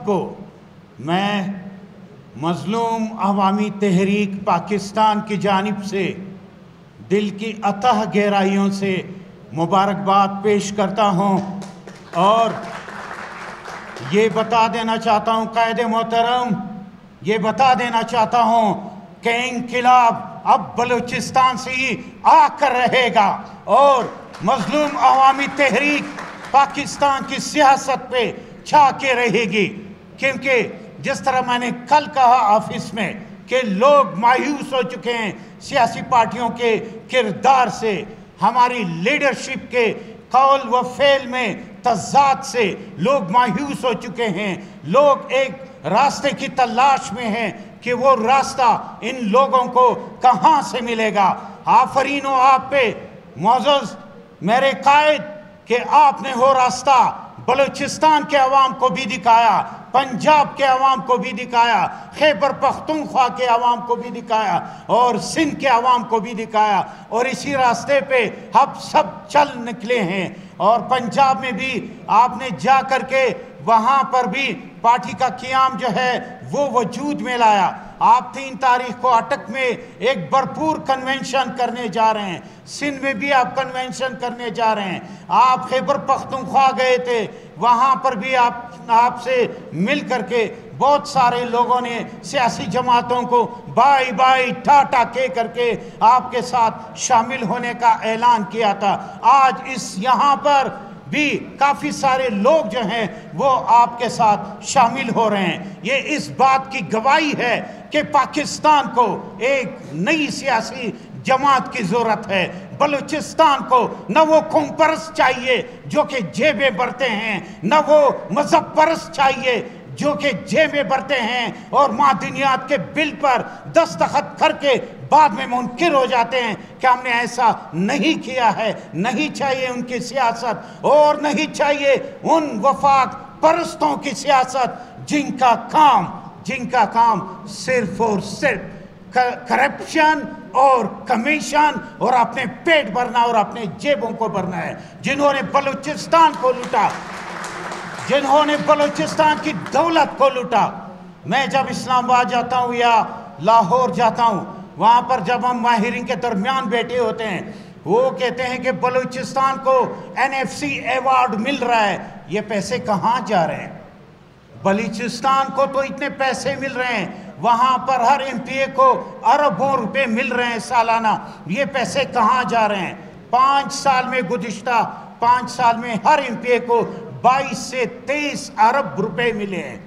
سب کو میں مظلوم عوامی تحریک پاکستان کی جانب سے دل کی اتہ گہرائیوں سے مبارکباد پیش کرتا ہوں اور یہ بتا دینا چاہتا ہوں قائد محترم، یہ بتا دینا چاہتا ہوں کہ انقلاب اب بلوچستان سے ہی آ کر رہے گا اور مظلوم عوامی تحریک پاکستان کی سیاست پہ چھا کے رہے گی، کیونکہ جس طرح میں نے کل کہا آفس میں کہ لوگ مایوس ہو چکے ہیں سیاسی پارٹیوں کے کردار سے، ہماری لیڈرشپ کے قول و فعل میں تضاد سے لوگ مایوس ہو چکے ہیں، لوگ ایک راستے کی تلاش میں ہیں کہ وہ راستہ ان لوگوں کو کہاں سے ملے گا۔ آفرین ہو آپ پہ معزز میرے قائد کہ آپ نے وہ راستہ بلوچستان کے عوام کو بھی دکھایا، پنجاب کے عوام کو بھی دکھایا، خیبر پختونخوا کے عوام کو بھی دکھایا اور سندھ کے عوام کو بھی دکھایا، اور اسی راستے پہ ہم سب چل نکلے ہیں۔ اور پنجاب میں بھی آپ نے جا کر کے وہاں پر بھی پارٹی کا قیام جو ہے وہ وجود میں لایا۔ آپ 3 تاریخ کو اٹک میں ایک بھرپور کنونشن کرنے جا رہے ہیں، سندھ میں بھی آپ کنونشن کرنے جا رہے ہیں، آپ خیبر پختونخوا گئے تھے، وہاں پر بھی آپ سے مل کر کے بہت سارے لوگوں نے سیاسی جماعتوں کو بائی بائی ٹاٹا کہہ کر کے آپ کے ساتھ شامل ہونے کا اعلان کیا تھا۔ آج یہاں پر بھی کافی سارے لوگ جو ہیں وہ آپ کے ساتھ شامل ہو رہے ہیں۔ یہ اس بات کی گواہی ہے کہ پاکستان کو ایک نئی سیاسی جماعت کی ضرورت ہے۔ بلوچستان کو نہ وہ قوم پرست چاہیے جو کہ جیبیں بھرتے ہیں، نہ وہ مذہب پرست چاہیے جو کہ جیبیں بھرتے ہیں اور معدنیات کے بل پر دستخط کر کے بعد میں منکر ہو جاتے ہیں کہ ہم نے ایسا نہیں کیا ہے۔ نہیں چاہیے ان کی سیاست اور نہیں چاہیے ان وفاق پرستوں کی سیاست جن کا کام صرف اور صرف کرپشن اور کمیشن اور اپنے پیٹ بھرنا اور اپنے جیبوں کو بھرنا ہے، جنہوں نے بلوچستان کو لوٹا، جنہوں نے بلوچستان کی دولت کو لوٹا۔ میں جب اسلام آباد جاتا ہوں یا لاہور جاتا ہوں، وہاں پر جب ہم ماہرین کے درمیان بیٹھے ہوتے ہیں، وہ کہتے ہیں کہ بلوچستان کو NFC ایوارڈ مل رہا ہے، یہ پیسے کہاں جا رہے ہیں؟ بلوچستان کو تو اتنے پیسے مل رہے ہیں، وہاں پر ہر MP کو اربوں روپے مل رہے ہیں سالانہ، یہ پیسے کہاں جا رہے ہیں؟ 5 سال میں گزشتہ 5 سال میں ہر MP کو 22 سے 23 ارب روپے ملے ہیں۔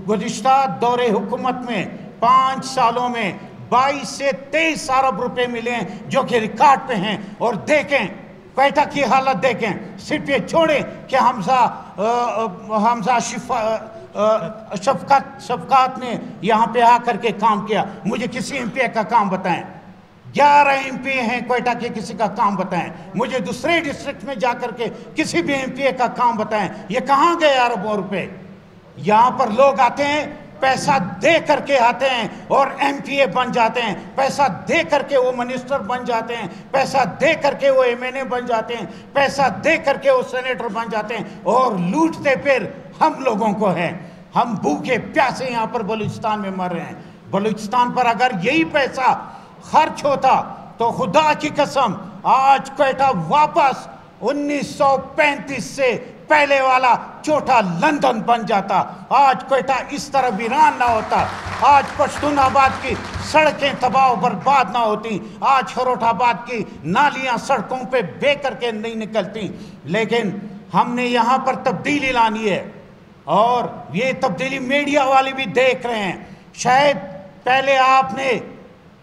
گزشتہ دور حکومت میں 5 سالوں میں 22 سے 23 ارب روپے ملے ہیں جو کہ ریکارڈ پہ ہیں۔ اور دیکھیں کوئٹہ کی حالت دیکھیں، صرف یہ چھوڑیں کہ حمزہ شفقات نے یہاں پہ آ کر کے کام کیا، مجھے کسی MP کا کام بتائیں۔ 11 MP ہیں کوئٹہ کے، کسی کا کام بتائیں مجھے، دوسرے ڈسٹرکٹ میں جا کر کے کسی بھی MP کا کام بتائیں۔ یہ کہاں گئے اربوں روپے؟ یہاں پر لوگ آتے ہیں، پیسہ دے کر کے آتے ہیں اور MP بن جاتے ہیں، پیسہ دے کر کے وہ منسٹر بن جاتے ہیں، پیسہ دے کر کے وہ MNA بن جاتے ہیں، پیسہ دے کر کے وہ سینیٹر بن جاتے ہیں اور لوٹتے پھر ہم لوگوں کو ہیں۔ ہم بھوکے پیاسے یہاں پر بلوچستان میں مر رہے ہیں۔ بلوچستان پر اگر یہی پیسہ خرچ ہوتا تو خدا کی قسم آج کوئٹہ واپس 1935 سے پہلے والا چھوٹا لندن بن جاتا، آج کوئٹہ اس طرح ویران نہ ہوتا، آج پشتون آباد کی سڑکیں تباہ و برباد نہ ہوتی، آج خروٹ آباد کی نالیاں سڑکوں پہ بے کر کے نہیں نکلتی۔ لیکن ہم نے یہاں پر تبدیلی لانی ہے اور یہ تبدیلی میڈیا والے بھی دیکھ رہے ہیں۔ شاید پہلے آپ نے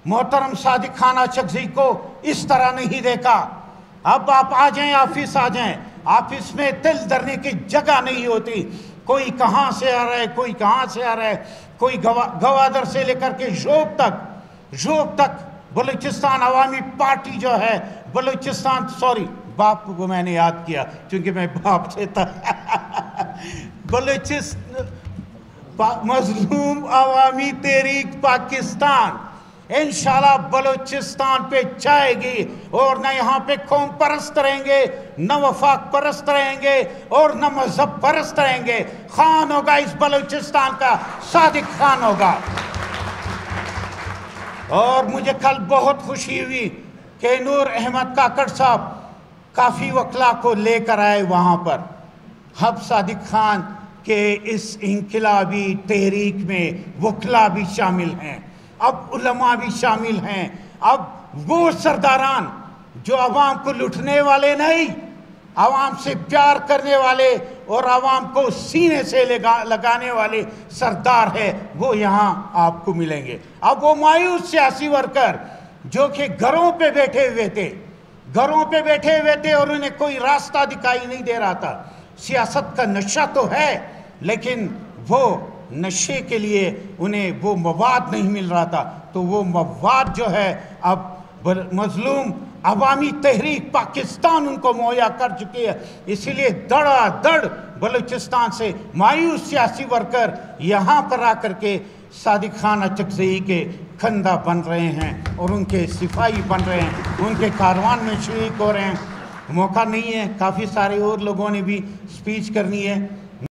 محترم صادق خان اچکزئی کو اس طرح نہیں دیکھا، اب آپ آ جائیں، آفس آ جائیں، آفس میں دل دھرنے کی جگہ نہیں ہوتی، کوئی کہاں سے آ رہا ہے، کوئی کہاں سے آ رہا ہے، کوئی گوادر سے لے کر کے ژوب تک بلوچستان عوامی پارٹی جو ہے بلوچستان، سوری باپ کو میں نے یاد کیا کیونکہ میں باپ سے تھا، مظلوم عوامی تحریک پاکستان انشاءاللہ بلوچستان پہ جائے گی، اور نہ یہاں پہ قوم پرست رہیں گے، نہ وفاق پرست رہیں گے، اور نہ مذہب پرست رہیں گے۔ خان ہوگا اس بلوچستان کا، صادق خان ہوگا۔ اور مجھے کل بہت خوشی ہوئی کہ نور احمد کاکڑ صاحب کافی وکلا کو لے کر آئے وہاں پر۔ اب صادق خان کے اس انقلابی تحریک میں وکلا بھی شامل ہیں، اب علماء بھی شامل ہیں، اب وہ سرداران جو عوام کو لٹنے والے نہیں، عوام سے پیار کرنے والے اور عوام کو سینے سے لگانے والے سردار ہے، وہ یہاں آپ کو ملیں گے۔ اب وہ مایوس سیاسی ورکر جو کہ گھروں پہ بیٹھے ہوئے تھے اور انہیں کوئی راستہ دکھائی نہیں دے رہا تھا۔ سیاست کا نشہ تو ہے، لیکن وہ نشے کے لیے انہیں وہ مواد نہیں مل رہا تھا، تو وہ مواد جو ہے اب مظلوم عوامی تحریک پاکستان ان کو مہیا کر چکی ہے۔ اسی لیے دڑا دڑ بلوچستان سے مایوس سیاسی ورکر یہاں پر آ کر کے صادق خان اچکزئی کے کھندہ بن رہے ہیں اور ان کے سپاہی بن رہے ہیں، ان کے کاروان میں شریک ہو رہے ہیں۔ موقع نہیں ہے، کافی سارے اور لوگوں نے بھی سپیچ کرنی ہے۔